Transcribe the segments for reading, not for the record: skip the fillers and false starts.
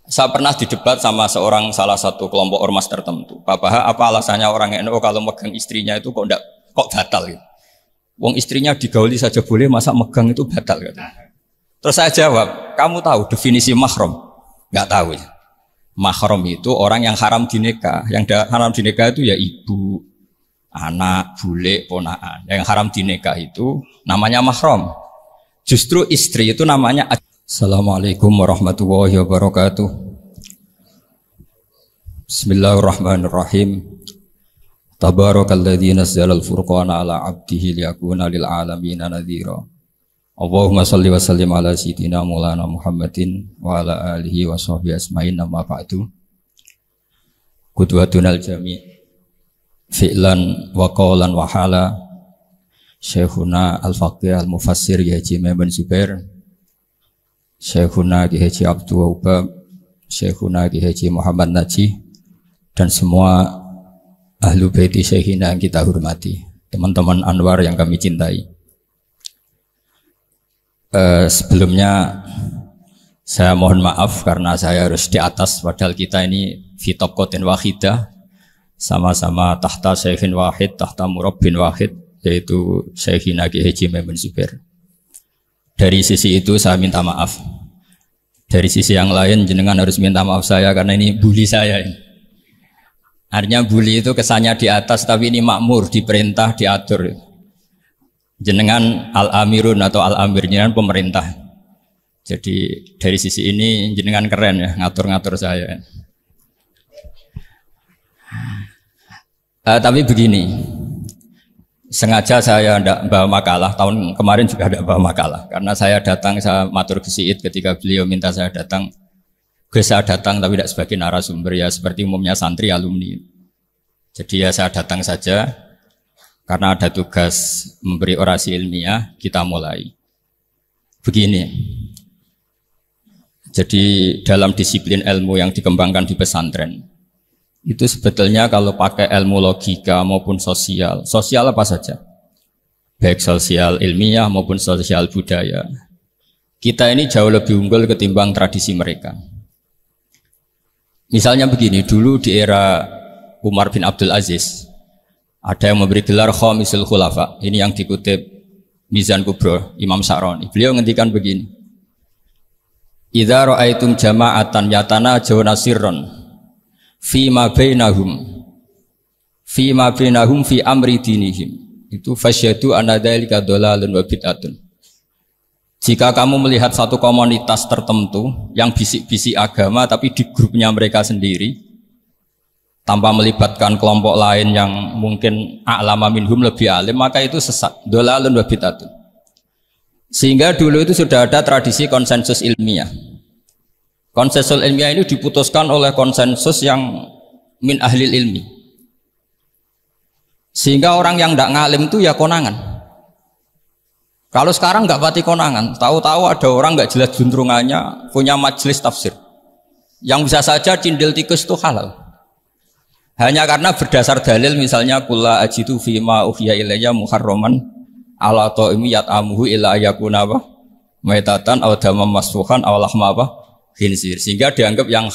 Saya pernah didebat sama salah satu kelompok ormas tertentu. Pak Baha, apa alasannya orang NU kalau megang istrinya itu kok batal gitu? Wong istrinya digauli saja boleh, masa megang itu batal gitu. Terus saya jawab, kamu tahu definisi mahram? Enggak tahu ya. Mahram itu orang yang haram dinikah. Yang haram dinikah itu ya ibu, anak, bule, ponaan. Yang haram dinikah itu namanya mahram. Justru istri itu namanya. Assalamualaikum warahmatullahi wabarakatuh. Bismillahirrahmanirrahim. Tabarakalladzi nazzalal furqana ala 'abdihi liyakuna lil 'alamin nadhira. Allahumma shalli wa sallim ala sayyidina Maulana Muhammadin wa ala alihi wa sahbihi asma'in, amma ba'du. Qudwatunal jami' fi'lan wa qawlan wa hala. Syekhuna al-faqih al-mufassir Haji Maimun Zubair, Syekhuna Ki Haji Abdul Wahab, Syekhuna Ki Haji Muhammad Najih, dan semua ahlu baiti syekhina yang kita hormati, teman-teman Anwar yang kami cintai. Sebelumnya saya mohon maaf karena saya harus di atas, padahal kita ini fi tabqatin wahidah, sama-sama tahta syekhin wahid, tahta murabbin wahid, yaitu Syekhina Ki Haji Maimun Zubair. Dari sisi itu saya minta maaf. Dari sisi yang lain jenengan harus minta maaf saya karena ini bully saya ini. Artinya bully itu kesannya di atas, tapi ini makmur, diperintah, diatur. Jenengan al-amirun atau al-amir, jenengan pemerintah. Jadi dari sisi ini jenengan keren ya, ngatur-ngatur saya. Tapi begini, sengaja saya tidak bawa makalah, tahun kemarin juga tidak bawa makalah. Karena saya datang, saya matur ke Siid ketika beliau minta saya datang. Saya datang tapi tidak sebagai narasumber, ya seperti umumnya santri alumni. Jadi ya saya datang saja karena ada tugas memberi orasi ilmiah, kita mulai. Begini, jadi dalam disiplin ilmu yang dikembangkan di pesantren, itu sebetulnya kalau pakai ilmu logika maupun sosial apa saja, baik sosial ilmiah maupun sosial budaya, kita ini jauh lebih unggul ketimbang tradisi mereka. Misalnya begini, dulu di era Umar bin Abdul Aziz ada yang memberi gelar Khamisul Khulafa. Ini yang dikutip Mizan Kubro Imam Sa'roni. Beliau ngendikan begini, idza ra'aitum jama'atan yatanajawna sirran fi ma bainahum fi amri dinihim, itu fasyhadu anna dzalika dhalalun wa bid'atun. Jika kamu melihat satu komunitas tertentu yang bisik-bisik agama tapi di grupnya mereka sendiri tanpa melibatkan kelompok lain yang mungkin a'lama minhum, lebih alim, maka itu sesat, dhalalun wa bid'atun. Sehingga dulu itu sudah ada tradisi konsensus ilmiah. Konsensus ilmiah ini diputuskan oleh konsensus yang min ahlil ilmi. Sehingga orang yang tidak ngalim itu ya konangan. Kalau sekarang nggak pati konangan, tahu-tahu ada orang nggak jelas juntrungannya punya majelis tafsir, yang bisa saja cindil tikus itu halal. Hanya karena berdasar dalil, misalnya kula ajitu fima uhiya ilayya muharraman ala ta'imi yat'amuhu illa yakuna apa maitatan aw damam masfuhan aw lahma apa khinzir, sehingga dianggap yang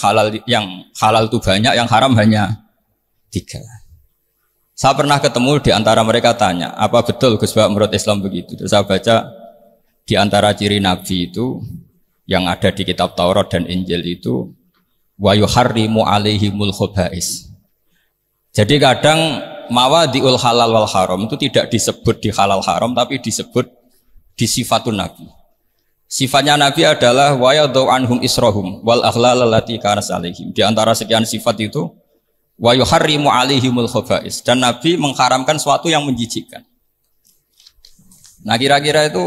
halal itu banyak, yang haram hanya 3. Saya pernah ketemu di antara mereka, tanya, apa betul Gus Bapak menurut Islam begitu? Terus saya baca di antara ciri Nabi itu yang ada di kitab Taurat dan Injil itu wa yuharrimu alaihimul khobais. Jadi kadang mawadiul halal wal haram itu tidak disebut di halal haram, tapi disebut di sifatun Nabi. Sifatnya Nabi adalah wa yadau anhum israhum wal aghlal allati kanat alaihim. Di antara sekian sifat itu wa yuharrimu alaihimul khobais, dan Nabi mengharamkan sesuatu yang menjijikkan. Nah kira-kira itu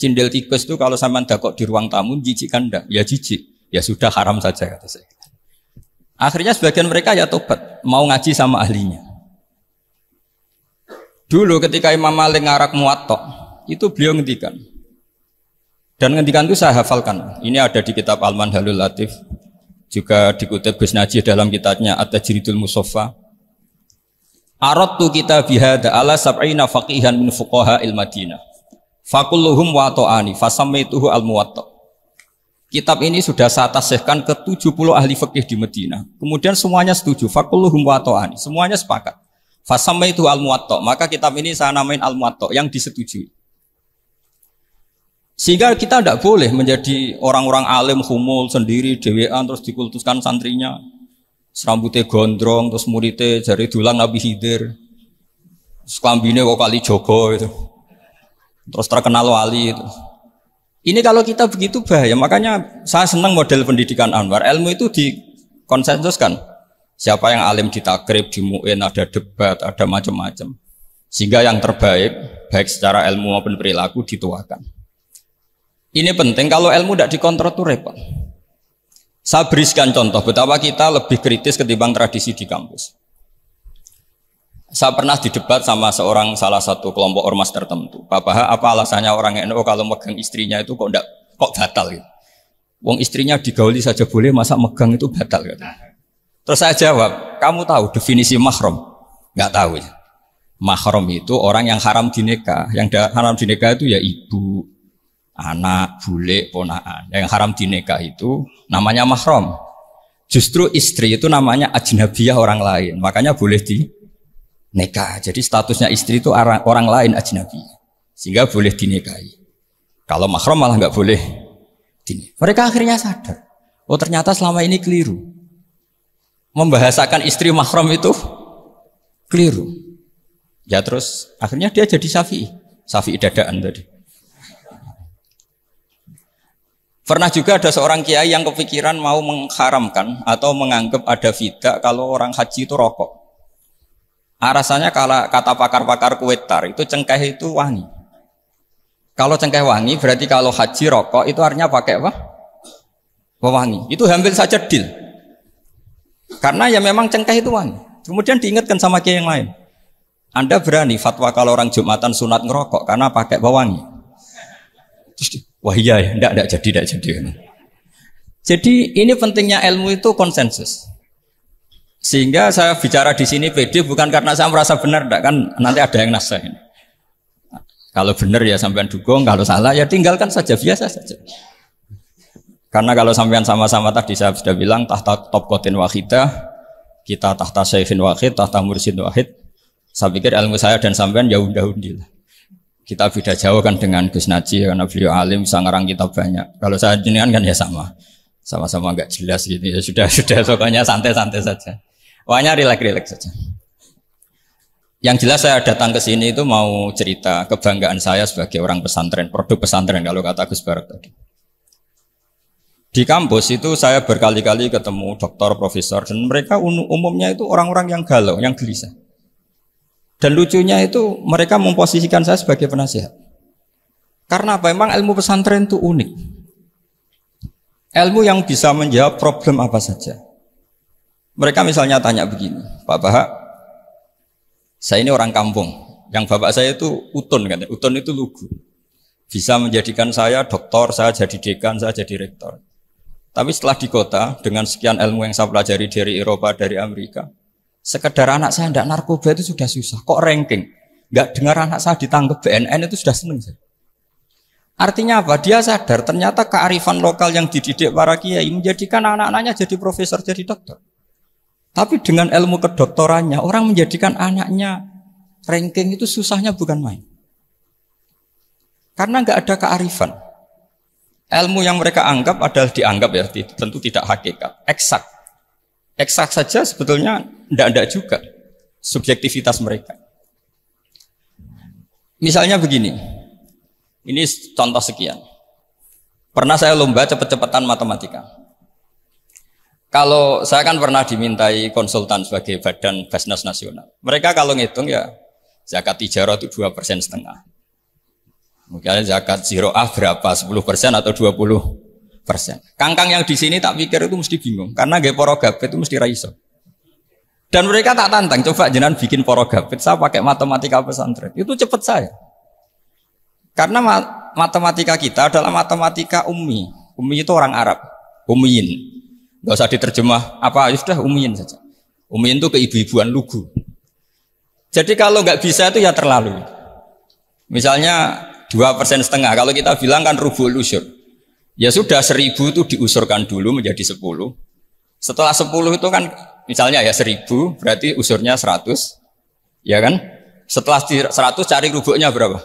cindil tikus itu kalau sampean dakok di ruang tamu jijikkan enggak? Ya jijik, ya sudah haram saja kata saya. Akhirnya sebagian mereka ya tobat, mau ngaji sama ahlinya. Dulu ketika Imam Malik ngarak Muwatta, itu beliau ngendikan. Dan ngendikan itu saya hafalkan. Ini ada di kitab Al-Manhalul Latif, juga dikutip Gus Najih dalam kitabnya At-Tajridul Musaffa. Aradtu kitabi hadza ala sab'ina faqihan min fuqaha il-Madinah. Fakulluhum wa ta'ani fasammaituhu al-Muwatta. Kitab ini sudah saya tasihkan ke 70 ahli fikih di Madinah. Kemudian semuanya setuju. Fakulluhum wa ta'ani. Semuanya sepakat. Fasamaitu al-Muwatta. Maka kitab ini saya namain al-Muwatta yang disetujui. Sehingga kita tidak boleh menjadi orang-orang alim humul sendiri, dewean, terus dikultuskan santrinya. Serambutnya gondrong, terus muridnya jari dulang Nabi Khidir. Sekambine kok kali Jogo itu. Terus terkenal wali itu. Ini kalau kita begitu bahaya, makanya saya senang model pendidikan Anwar. Ilmu itu dikonsensuskan. Siapa yang alim ditakrib, di mu'in, ada debat, ada macam-macam. Sehingga yang terbaik, baik secara ilmu maupun perilaku dituakan. Ini penting, kalau ilmu tidak dikontrol itu repot. Saya berikan contoh betapa kita lebih kritis ketimbang tradisi di kampus. Saya pernah didebat sama salah satu kelompok ormas tertentu. Pak Baha, apa alasannya orang NU kalau megang istrinya itu kok batal gitu? Wong istrinya digauli saja boleh, masa megang itu batal gitu. Terus saya jawab, kamu tahu definisi mahram? Enggak tahu ya. Mahram itu orang yang haram dinikah. Yang haram dinikah itu ya ibu, anak, bule, ponaan. Yang haram dinikah itu namanya mahram. Justru istri itu namanya ajnabiyah orang lain. Makanya boleh nikah. Jadi statusnya istri itu orang lain ajnabi. Sehingga boleh dinikahi. Kalau mahram malah nggak boleh dinikahi. Mereka akhirnya sadar. Oh ternyata selama ini keliru. Membahasakan istri mahram itu keliru. Ya terus akhirnya dia jadi syafi'i. Syafi'i dadaan tadi. Pernah juga ada seorang kiai yang kepikiran mau mengharamkan atau menganggap ada fidah kalau orang haji itu rokok. Rasanya kalau kata pakar-pakar kuetar itu cengkeh itu wangi. Kalau cengkeh wangi berarti kalau haji rokok itu artinya pakai apa? Wangi. Itu hampir saja deal. Karena ya memang cengkeh itu wangi. Kemudian diingatkan sama kiai yang lain. Anda berani fatwa kalau orang Jumatan sunat ngerokok karena pakai pewangi? Wah iya ya, enggak jadi. Jadi ini pentingnya ilmu itu konsensus. Sehingga saya bicara di sini pede bukan karena saya merasa benar, enggak, kan nanti ada yang nasehatin. Kalau benar ya sampean dukung, kalau salah ya tinggalkan saja, biasa saja. Karena kalau sampean sama-sama tadi saya sudah bilang tahta topkotin wahidah, kita tahta syekhin wahid, tahta mursyid wahid. Saya pikir ilmu saya dan sampean ya unda-undi lah. Kita beda jauh kan dengan Gus Naji karena beliau alim bisa ngarang kitab banyak. Kalau saya jenengan kan ya sama-sama enggak jelas gitu ya sudah pokoknya santai-santai saja. Pokoknya rileks saja. Yang jelas saya datang ke sini itu mau cerita kebanggaan saya sebagai orang pesantren, produk pesantren kalau kata Gus Barak tadi. Di kampus itu saya berkali-kali ketemu dokter, profesor, dan mereka umumnya itu orang-orang yang galau, yang gelisah. Dan lucunya itu mereka memposisikan saya sebagai penasihat. Karena apa? Memang ilmu pesantren itu unik. Ilmu yang bisa menjawab problem apa saja. Mereka misalnya tanya begini, Pak Baha, saya ini orang kampung, yang bapak saya itu utun kan, utun itu lugu. Bisa menjadikan saya doktor, saya jadi dekan, saya jadi rektor. Tapi setelah di kota, dengan sekian ilmu yang saya pelajari dari Eropa, dari Amerika, sekedar anak saya tidak narkoba itu sudah susah. Kok ranking? Nggak dengar anak saya ditangkap BNN itu sudah seneng saya. Artinya apa? Dia sadar ternyata kearifan lokal yang dididik para kiai menjadikan anak-anaknya jadi profesor, jadi dokter. Tapi dengan ilmu kedoktorannya, orang menjadikan anaknya ranking itu susahnya bukan main. Karena nggak ada kearifan. Ilmu yang mereka anggap adalah dianggap ya, tentu tidak hakikat, eksak. Eksak saja sebetulnya tidak juga subjektivitas mereka. Misalnya begini, ini contoh sekian. Pernah saya lomba cepet-cepetan matematika. Kalau saya kan pernah dimintai konsultan sebagai badan Basnas Nasional. Mereka kalau ngitung ya zakat tijarah itu 2,5%. Mungkin zakat ziro'ah berapa? 10% atau 20%. Kangkang yang di sini tak pikir itu mesti bingung. Karena gaya porogabit itu mesti raiso. Dan mereka tak tantang, coba jenengan bikin porogabit, saya pakai matematika pesantren. Itu cepat saya. Karena matematika kita adalah matematika ummi. Ummi itu orang Arab. Ummiyin. Gak usah diterjemah apa, ya sudah ummiyin saja. Ummiyin itu keibu-ibuan lugu. Jadi kalau nggak bisa itu ya terlalu. Misalnya 2,5%. Kalau kita bilang kan rubul usyur. Ya sudah 1000 itu diusurkan dulu menjadi 10. Setelah 10 itu kan misalnya ya 1000 berarti usurnya 100. Ya kan? Setelah 100 cari rubuknya berapa?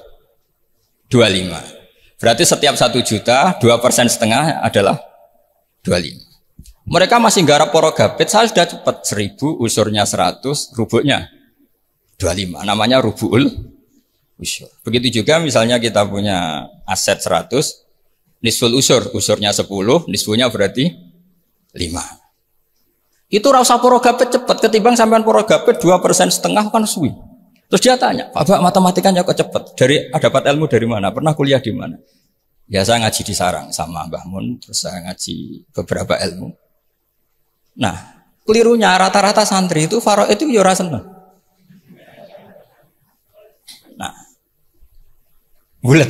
25. Berarti setiap 1 juta 2,5% adalah 25. Mereka masih garap porogapit, saya sudah cepat 1000 usurnya 100, rubuknya 25. Namanya rubuul usur. Begitu juga misalnya kita punya aset 100, nisful usurnya 10, nisfunya berarti 5. Itu rasa porogapit cepat ketimbang sampean porogapit 2,5% kan suwi. Terus dia tanya, Pak matematikanya kok cepat? Dapat ilmu dari mana? Pernah kuliah di mana? Ya saya ngaji di Sarang sama Mbah Mun, terus saya ngaji beberapa ilmu. Nah, kelirunya rata-rata santri itu faro itu ya ora seneng. Nah, bulat.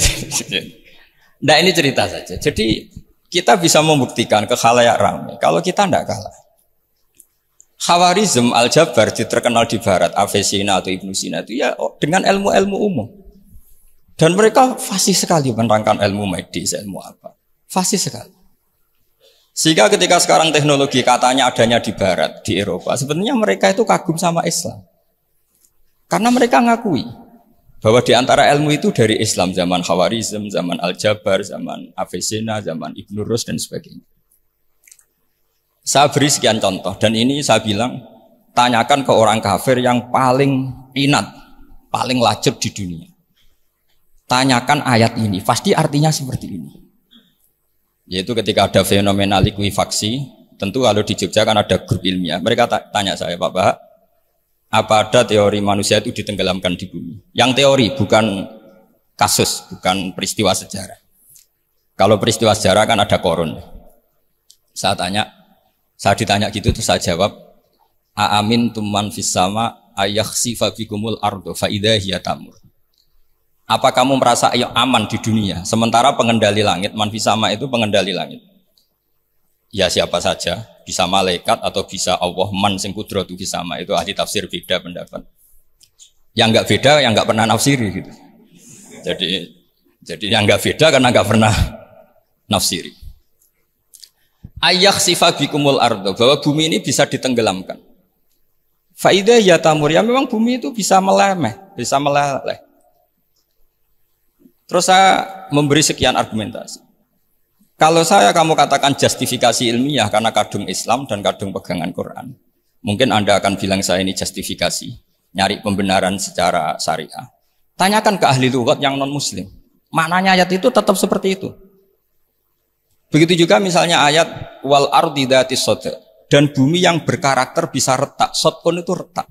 Nah ini cerita saja. Jadi kita bisa membuktikan ke khalayak ramai kalau kita tidak kalah. Khawarizm Al-Jabar terkenal di Barat, Avicenna atau Ibnu Sina itu ya dengan ilmu-ilmu umum. Dan mereka fasih sekali menerangkan ilmu medis, ilmu apa. Fasih sekali. Sehingga ketika sekarang teknologi katanya adanya di Barat, di Eropa, sebenarnya mereka itu kagum sama Islam. Karena mereka ngakui bahwa di antara ilmu itu dari Islam, zaman Khawarizm, zaman Al-Jabar, zaman Avicenna, zaman Ibnu Rus dan sebagainya. Saya beri sekian contoh dan ini saya bilang tanyakan ke orang kafir yang paling inat, paling lacip di dunia. Tanyakan ayat ini, pasti artinya seperti ini. Yaitu ketika ada fenomena likuifaksi, tentu kalau di Jogja kan ada grup ilmiah. Mereka tanya saya, Pak Bahak, apa ada teori manusia itu ditenggelamkan di bumi? Yang teori, bukan kasus, bukan peristiwa sejarah. Kalau peristiwa sejarah kan ada korun. Saya ditanya gitu terus saya jawab, Aamin tuman fis sama ayakhsifa bikumul ardo fa idza hiya tamur. Apa kamu merasa aman di dunia sementara pengendali langit, man fis sama itu pengendali langit. Ya siapa saja, bisa malaikat atau bisa Allah, man sing kudratu fis sama, itu ahli tafsir beda pendapat. Yang enggak beda yang enggak pernah nafsiri gitu. Jadi yang enggak beda karena enggak pernah nafsiri. Ayyak sifat bikumul ardo, bahwa bumi ini bisa ditenggelamkan. Faidah ya tamur, ya memang bumi itu bisa meleleh. Terus saya memberi sekian argumentasi. Kalau kamu katakan justifikasi ilmiah karena kadung Islam dan kadung pegangan Quran, mungkin Anda akan bilang saya ini justifikasi, nyari pembenaran secara syariah. Tanyakan ke ahli lughat yang non Muslim, maknanya ayat itu tetap seperti itu. Begitu juga misalnya ayat wal ardi dzatis sodq, dan bumi yang berkarakter bisa retak. Sodqun itu retak.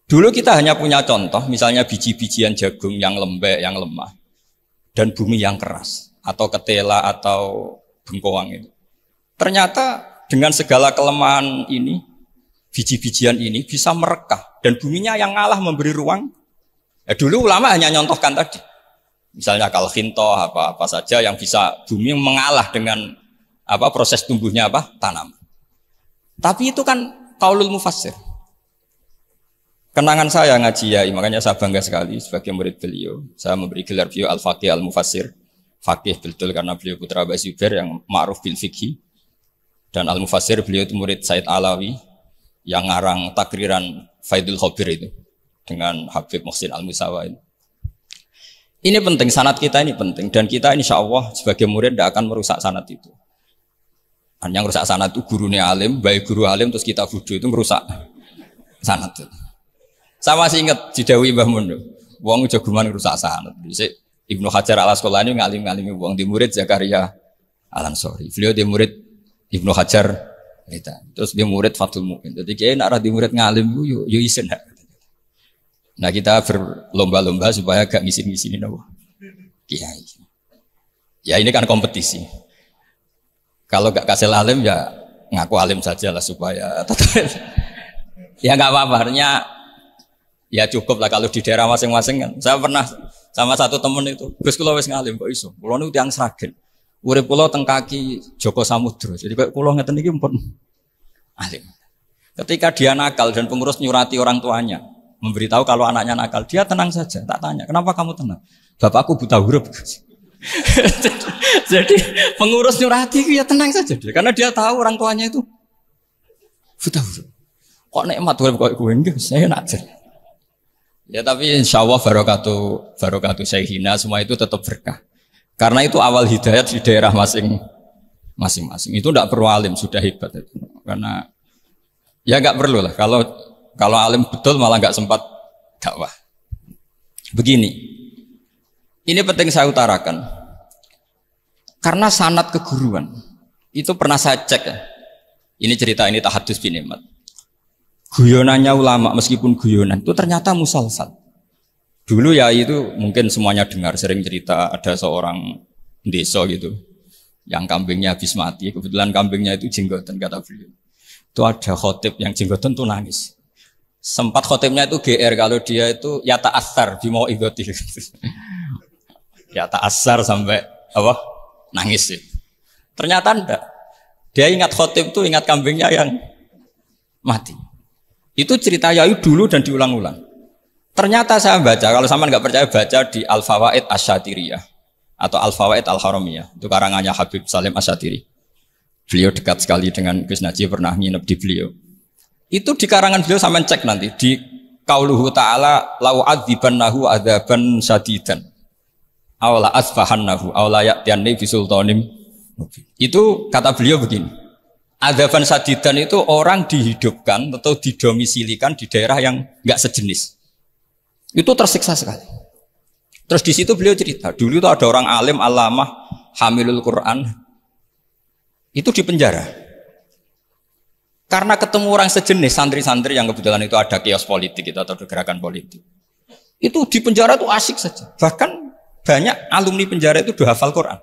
Dulu kita hanya punya contoh, misalnya biji-bijian jagung yang lembek, yang lemah, dan bumi yang keras, atau ketela atau bengkoang itu. Ternyata dengan segala kelemahan ini, biji-bijian ini bisa merekah, dan buminya yang ngalah memberi ruang. Dulu ulama hanya nyontohkan tadi. Misalnya kalkhinto apa saja yang bisa bumi mengalah dengan proses tumbuhnya tanam. Tapi itu kan qaulul mufassir. Kenangan saya ngaji Yai, makanya saya bangga sekali sebagai murid beliau. Saya memberi gelar beliau Al-Faqih Al-Mufassir. Faqih betul karena beliau putra Abu Zubair yang ma'ruf bil fiqhi. Dan Al-Mufassir beliau itu murid Said Alawi yang ngarang takriran Faidul Khabir itu dengan Habib Muhsin Al-Musawa itu. Ini penting, sanad kita ini penting. Dan kita insya Allah sebagai murid tidak akan merusak sanad itu. Dan yang merusak sanad itu gurunya alim, baik guru alim terus kita bodoh itu merusak sanad itu. Saya masih ingat didawi Mbah Mun, wong jagoan merusak sanad. Ibnu Hajar Al-Asqalani ngalim-ngalimi wong di murid Zakaria Al-Ansori. Beliau di murid Ibnu Hajar terus dia murid Fathul Mu'in. Jadi kayak nak di murid ngalim yo isin. Nah kita berlomba-lomba supaya gak ngisin-ngisinin apa? Kiai. Ya ini kan kompetisi. Kalau gak kasih alim ya ngaku alim saja lah supaya ya gak apa-apa. Artinya ya cukup lah kalau di daerah masing-masing kan. Saya pernah sama satu temen itu, Gus kula wis ngalim kok iso. Kula niku tiyang Sragen. Urip kula teng kaki Joko Samudra. Jadi kok kula ngeten iki pun alim. Ketika dia nakal dan pengurus nyurati orang tuanya, memberitahu kalau anaknya nakal, dia tenang saja, tak tanya, kenapa kamu tenang? Bapakku buta huruf. Jadi pengurus nyurati itu ya tenang saja dia, karena dia tahu orang tuanya itu buta huruf. Kok nikmat kok gue enggak, saya najar. Ya tapi insya Allah barokatuh Syekhina semua itu tetap berkah. Karena itu awal hidayat di daerah masing-masing. Itu tidak perlu alim, sudah hebat itu. Karena ya nggak perlu lah. Kalau alim betul malah nggak sempat dakwah. Begini, ini penting saya utarakan. Karena sanad keguruan itu pernah saya cek ya. Ini cerita ini tahadus bin Nikmat. Guyonannya ulama meskipun guyonan itu ternyata musalsal. Dulu ya itu mungkin semuanya dengar sering cerita ada seorang desa gitu yang kambingnya habis mati. Kebetulan kambingnya itu jenggotan kata beliau. Itu ada khotib yang jenggotan tuh nangis. Sempat khotibnya itu GR kalau dia itu ya ta'assar bimau idoti. Ya ta'assar sampai apa? Nangis sih. Ternyata enggak. Dia ingat khotib itu ingat kambingnya yang mati. Itu cerita Yayu dulu dan diulang-ulang. Ternyata saya baca, kalau sama nggak percaya baca di Al-Fawaid Asyatiriyah atau Al-Fawaid Al-Haramiyah. Itu karangannya Habib Salim Asyatiri. Beliau dekat sekali dengan Gus Najib, pernah nginep di beliau. Itu di karangan beliau sampai cek nanti di Qauluhu Ta'ala lau adzibannahu adzaban syadidan aw la asfahannahu aw la ya'tiyanni bisultanim. Itu kata beliau begini. Adzaban syadidan itu orang dihidupkan atau didomisilikan di daerah yang enggak sejenis. Itu tersiksa sekali. Terus di situ beliau cerita, dulu itu ada orang alim alamah hamilul Quran itu di penjara. Karena ketemu orang sejenis santri-santri yang kebetulan itu ada kios politik itu atau gerakan politik. Itu di penjara itu asik saja. Bahkan banyak alumni penjara itu udah hafal Quran.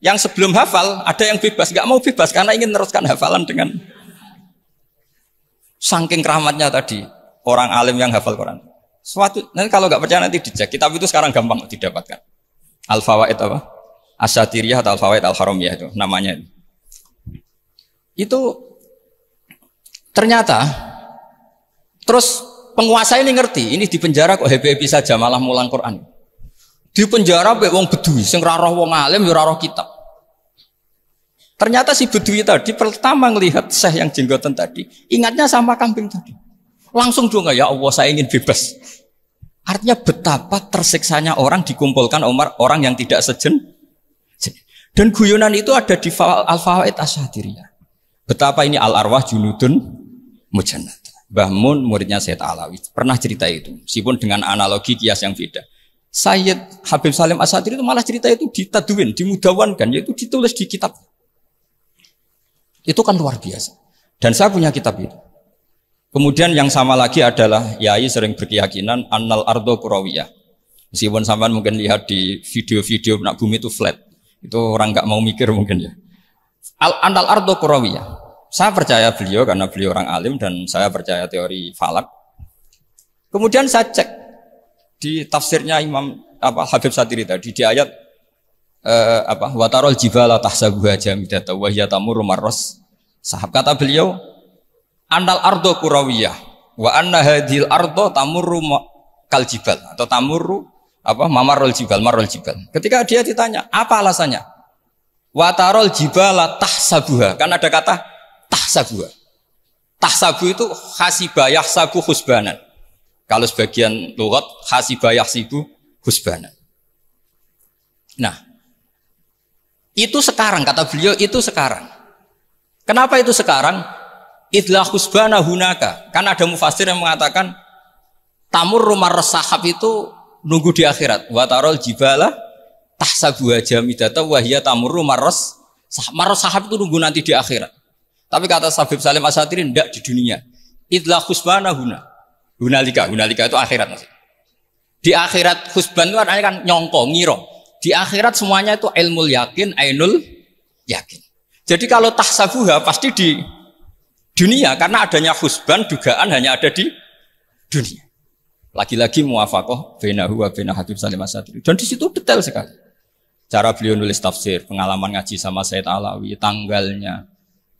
Yang sebelum hafal ada yang bebas, nggak mau bebas karena ingin meneruskan hafalan dengan saking keramatnya tadi orang alim yang hafal Quran. Nanti kalau nggak percaya nanti dicek. Kitab itu sekarang gampang didapatkan. Al-Fawaid apa? Asyatiriyah atau Al-Fawaid Al-Haramiyah itu namanya. Itu ternyata terus penguasa ini ngerti, ini di penjara kok happy-happy saja malah mulang Quran. Di penjara mek wong bedui sing ora roh wong alim ya ora roh kitab. Ternyata si bedui tadi pertama melihat syekh yang jenggotan tadi, ingatnya sama kambing tadi. Langsung doa, ya Allah saya ingin bebas. Artinya betapa tersiksanya orang dikumpulkan orang yang tidak sejen. Dan guyonan itu ada di Al-Fawaid Asyatiriyah. Betapa ini al-arwah junudun mujannat. Mbah Mun muridnya Sayyid Alawi pernah cerita itu, meskipun dengan analogi kias yang beda. Sayyid Habib Salim Asyatiri itu malah cerita itu ditadwin, dimudawankan, yaitu ditulis di kitab. Itu kan luar biasa. Dan saya punya kitab itu. Kemudian yang sama lagi adalah Yai sering berkeyakinan annal ardo kurawiyah. Meskipun sampean mungkin lihat di video-video nak bumi itu flat. Itu orang nggak mau mikir mungkin ya. Annal ardo kurawiyah. Saya percaya beliau karena beliau orang alim dan saya percaya teori falak. Kemudian saya cek di tafsirnya Imam Habib Satiri tadi di ayat watarol jibala tahsabuha jamidatan wa hiya tamurru marras sahab. Kata beliau annal ardo kurawiyah wa anna hadhil ardo tamurru kal jibal atau tamurru mamarul jibal marul jibal. Ketika dia ditanya apa alasannya, watarol jibala tahsabuha, kan ada kata tahsabuha. Tahsabu itu hasiba yahsabu husbanan. Kalau sebagian lughat hasiba yahsibu husbanan. Nah, itu sekarang kata beliau, itu sekarang. Kenapa itu sekarang? Idlah husbana hunaka. Kan ada mufassir yang mengatakan tamur rumah sahab itu nunggu di akhirat. Watarol jibala tahsabuha jamidata wahya tamur rumah sahab itu nunggu nanti di akhirat. Tapi kata Habib Salim Asyatiri tidak di dunia. Idlah husbana hunalika itu akhirat maksudnya. Di akhirat husban itu artinya kan nyongko, ngiro. Di akhirat semuanya itu ilmul yakin, ainul yakin. Jadi kalau tahsabuha pasti di dunia karena adanya husban dugaan hanya ada di dunia. Lagi-lagi muwafaqah bainahu wa baina Habib Salim Asyatiri. Dan di situ detail sekali. Cara beliau nulis tafsir, pengalaman ngaji sama Sayyid Alawi, tanggalnya.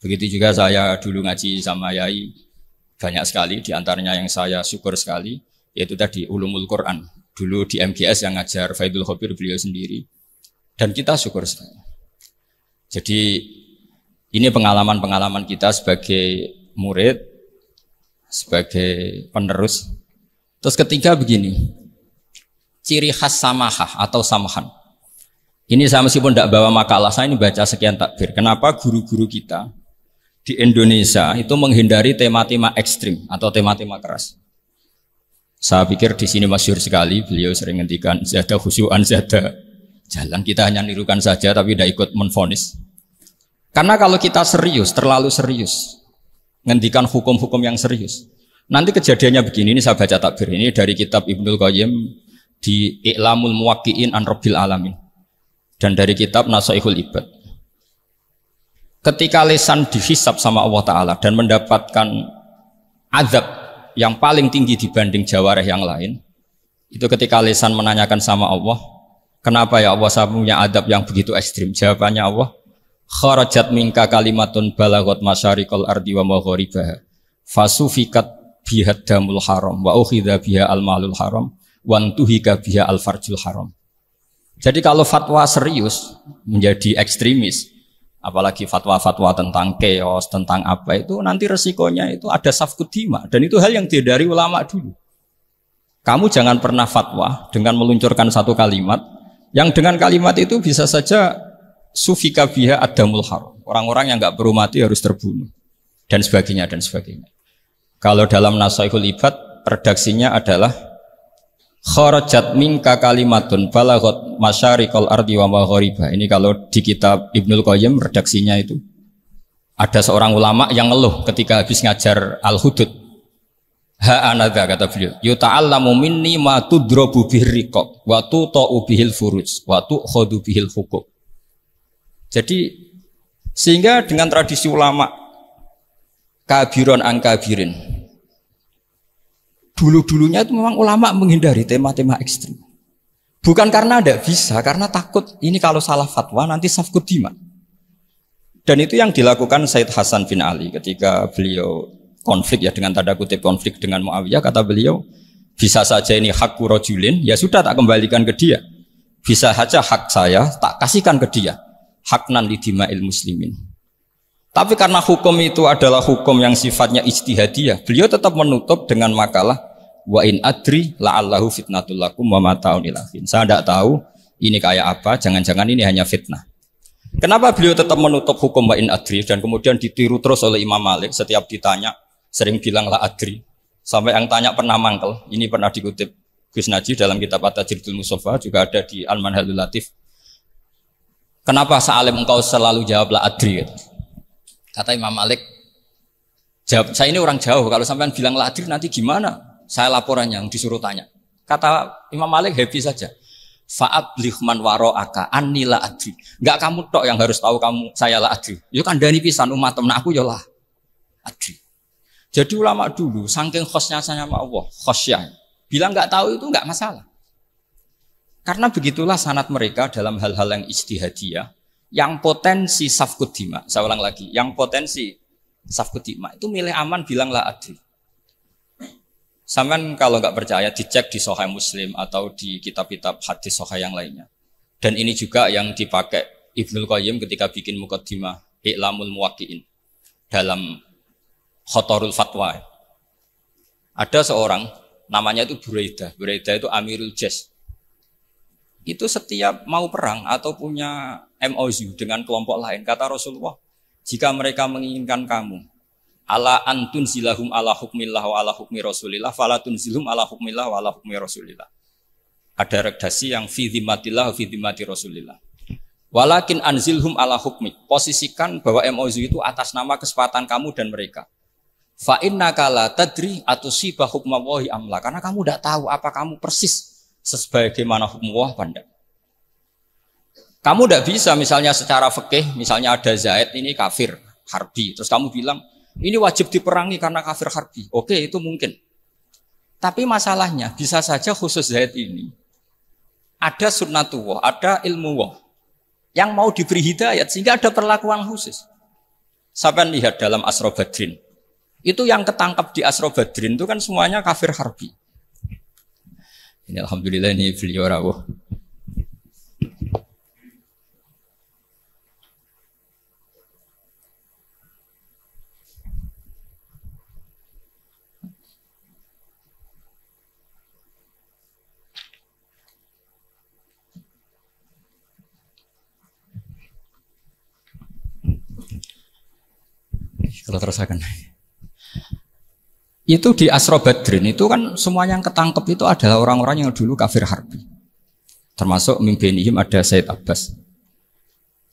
Begitu juga saya dulu ngaji sama Yai banyak sekali, di antaranya yang saya syukur sekali yaitu tadi Ulumul Quran. Dulu di MGS yang ngajar Faidul Khobir beliau sendiri. Dan kita syukur sekali. Jadi ini pengalaman-pengalaman kita sebagai murid, sebagai penerus. Terus ketiga begini, ciri khas samahah atau samahan. Ini saya meskipun tidak bawa makalah, saya ini baca sekian takbir. Kenapa guru-guru kita di Indonesia itu menghindari tema-tema ekstrim atau tema-tema keras? Saya pikir di sini masyhur sekali, beliau sering ngendikan zada khusyu'an zada jalan, kita hanya nirukan saja tapi tidak ikut menvonis. Karena kalau kita serius, terlalu serius, ngendikan hukum-hukum yang serius, nanti kejadiannya begini. Ini saya baca takbir ini dari kitab Ibnul Qayyim di I'lamul Muwaqqi'in an Rabbil Alamin dan dari kitab Nasaihul Ibad. Ketika lisan dihisab sama Allah Ta'ala dan mendapatkan azab yang paling tinggi dibanding jawareh yang lain, itu ketika lisan menanyakan sama Allah, kenapa ya Allah saya punya azab yang begitu ekstrim? Jawabannya Allah, kharajat minka kalimatun balagot masyariqal ardi wa magharibaha fasufikat bihad damul haram wa ukhidha biha al malul haram wa antuhika biha al farjul haram. Jadi kalau fatwa serius menjadi ekstremis, apalagi fatwa-fatwa tentang chaos, tentang apa itu, nanti resikonya itu ada safkud dima, dan itu hal yang dihindari ulama dulu. Kamu jangan pernah fatwa dengan meluncurkan satu kalimat yang dengan kalimat itu bisa saja sufika biha adamul haram. Orang-orang yang enggak perlu mati harus terbunuh dan sebagainya dan sebagainya. Kalau dalam Nasaihul Ibad redaksinya adalah kharajat minka kalimatun balagot masyariqal ardi wa maghariba. Ini kalau di kitab Ibnul Qayyim redaksinya itu ada seorang ulama yang ngeluh ketika habis ngajar Al-Hudud. Ha anadza, kata beliau, yuta'allamu minni ma tudrabu bihriqab wa tuta'u bihil furuj wa tu'khadhu bihil huquq. Jadi sehingga dengan tradisi ulama kabiron angkabirin, dulu-dulunya itu memang ulama menghindari tema-tema ekstrim. Bukan karena tidak bisa, karena takut ini kalau salah fatwa nanti safkud dima. Dan itu yang dilakukan Said Hasan bin Ali ketika beliau konflik, ya dengan tanda kutip konflik dengan Muawiyah. Kata beliau, bisa saja ini hakku rojulin, ya sudah tak kembalikan ke dia. Bisa saja hak saya tak kasihkan ke dia. Haknan lidima'il muslimin. Tapi karena hukum itu adalah hukum yang sifatnya ijtihadiyah, beliau tetap menutup dengan makalah wa in adri la'allahu fitnatul lakum wa mata'un ilafin. Saya tidak tahu ini kayak apa, jangan-jangan ini hanya fitnah. Kenapa beliau tetap menutup hukum wa in adri dan kemudian ditiru terus oleh Imam Malik, setiap ditanya sering bilang la adri, sampai yang tanya pernah mangkel. Ini pernah dikutip Gus Najih dalam kitab At-Tajridul Mustafa, juga ada di Al-Manhalul Latif. Kenapa sa'alim engkau selalu jawablah adri? Kata Imam Malik, jawab, saya ini orang jauh, kalau sampean bilang la adri nanti gimana? Saya laporannya yang disuruh tanya. Kata Imam Malik, happy saja. Fa'ablih man waro'aka anni la adri. Enggak kamu tok yang harus tahu kamu saya la adri. Yo kandhani pisan umat temen aku yo la adri. Jadi ulama dulu saking khosnya sama Allah, khosyah. Bilang enggak tahu itu enggak masalah. Karena begitulah sanad mereka dalam hal-hal yang ijtihadiyah, yang potensi safkud dima. Saya ulang lagi, yang potensi safkud dima itu milih aman bilang la adri. Sampean kalau nggak percaya dicek di Sahih Muslim atau di kitab-kitab hadis Sahih yang lainnya. Dan ini juga yang dipakai Ibnul Qayyim ketika bikin muqaddimah I'lamul Muwaqqi'in dalam Khotorul Fatwa. Ada seorang namanya itu Buraidah. Buraidah itu Amirul Jaysh. Itu setiap mau perang atau punya MOU dengan kelompok lain, kata Rasulullah, jika mereka menginginkan kamu ala antun zilahum ala hukmillah wa ala hukmi rasulillah falatun zilhum ala hukmillah wa ala hukmi rasulillah. Ada redaksi yang fi dhimmatillah wa fi dhimmati rasulillah. Walakin anzilhum ala hukmi, posisikan bahwa MOU itu atas nama kesepakatan kamu dan mereka. Fa innaka la tadri atusiba hukmallahi amla, karena kamu tidak tahu apa kamu persis sebagaimana hukum Allah pandang. Kamu tidak bisa misalnya secara fikih, misalnya ada Zaid ini kafir harbi, terus kamu bilang ini wajib diperangi karena kafir harbi. Oke, itu mungkin. Tapi masalahnya bisa saja khusus Zaid ini ada sunnatullah, ada ilmuwah yang mau diberi hidayat sehingga ada perlakuan khusus. Sampai lihat dalam Asra Badrin, itu yang ketangkap di Asra Badrin itu kan semuanya kafir harbi. Ini alhamdulillah ini beliau rawuh. Terus akan. Itu di Asra Badrin itu kan semua yang ketangkep itu adalah orang-orang yang dulu kafir harbi. Termasuk mimpinihim ada Said Abbas.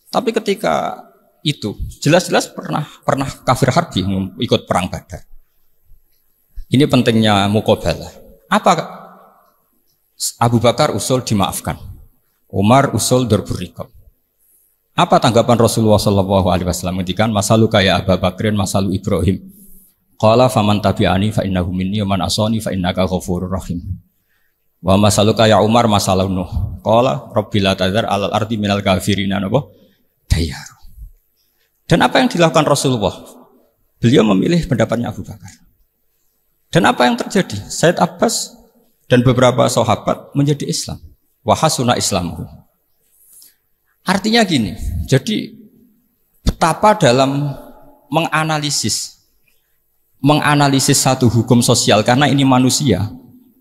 Tapi ketika itu jelas-jelas pernah kafir harbi ikut perang Badar. Ini pentingnya muqabalah. Apa Abu Bakar usul dimaafkan, Umar usul darbur riqab. Apa tanggapan Rasulullah sallallahu alaihi wasallam ketika masaluka ya Abu Bakrin masalu Ibrahim. Qala faman tabi'ani fa innahu minni wa man asani fa innaka ghafurur rahim. Wa masaluka ya Umar masalau Nuh. Qala rabbil la tadzar alal ardi minal kafirina napa dayar. Dan apa yang dilakukan Rasulullah? Beliau memilih pendapatnya Abu Bakar. Dan apa yang terjadi? Said Abbas dan beberapa sahabat menjadi Islam. Wa hasuna islamuhu. Artinya gini, jadi betapa dalam menganalisis satu hukum sosial karena ini manusia.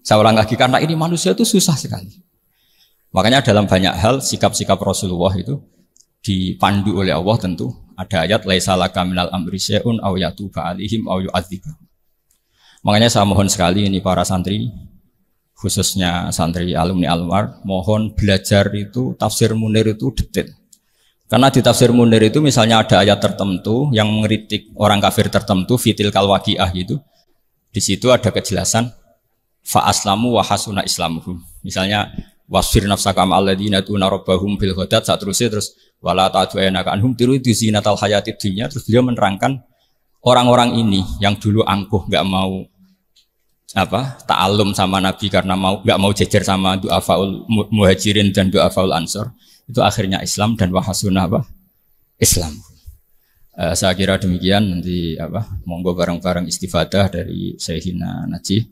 Saya ulang lagi, karena ini manusia itu susah sekali. Makanya dalam banyak hal sikap-sikap Rasulullah itu dipandu oleh Allah tentu. Ada ayat laisa laka minal amri syai'un aw yatuba alaihim aw yu'adzibahum. Makanya saya mohon sekali ini para santri, khususnya santri alumni Al-Anwar, mohon belajar itu tafsir Munir itu detail. Karena di tafsir Munir itu misalnya ada ayat tertentu yang mengkritik orang kafir tertentu, fitil kalwaqiah gitu. Di situ ada kejelasan fa aslamu wa hasuna islamuhum. Misalnya wasfir nafsaka ma'al ladzina tuna rabbahum bil ghadat, terus wala ta'du'anaka anhum turidu zinatal hayatid dunya. Terus beliau menerangkan orang-orang ini yang dulu angkuh enggak mau ta'alum sama Nabi karena enggak mau jejer sama du'afaul muhajirin dan du'afaul ansor, itu akhirnya Islam dan wahasuna Islam. Saya kira demikian, nanti monggo bareng-bareng istifadah dari Syekhina Najih.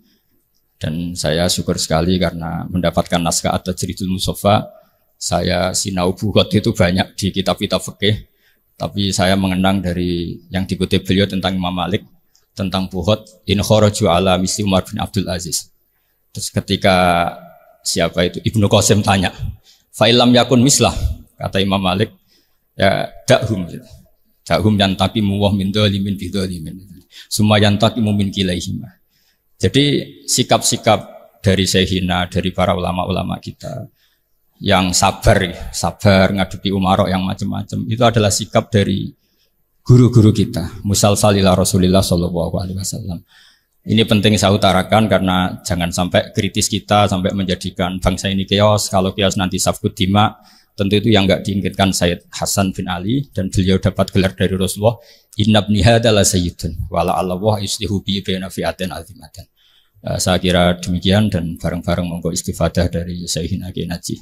Dan saya syukur sekali karena mendapatkan naskah at-Tajridul Mushaffa. Saya sinau buhot itu banyak di kitab-kitab fikih, tapi saya mengenang dari yang dikutip beliau tentang Imam Malik, tentang buhot in kharaju ala misli Umar bin Abdul Aziz. Terus ketika siapa itu Ibnu Qasim tanya, fa illam yakun mislah, kata Imam Malik, ya dakhum yantaqimu wa min dzalimin bi dzalimin. Summa yantaqimu min kilaihim. Jadi sikap-sikap dari Syekhina, dari para ulama-ulama kita yang sabar ngadepi umarok yang macam-macam, itu adalah sikap dari guru-guru kita, musalsalila Rasulullah sallallahu alaihi wasallam. Ini penting saya utarakan karena jangan sampai kritis kita sampai menjadikan bangsa ini keos. Kalau keos nanti safkut dima, tentu itu yang enggak diinginkan Sayyid Hasan bin Ali, dan beliau dapat gelar dari Rasulullah, inna ibni hadza la sayyidun wa la Allah yuslihu bi baina fi'atin azimatan. Saya kira demikian, dan bareng-bareng monggo istifadah dari Syekhina Najih.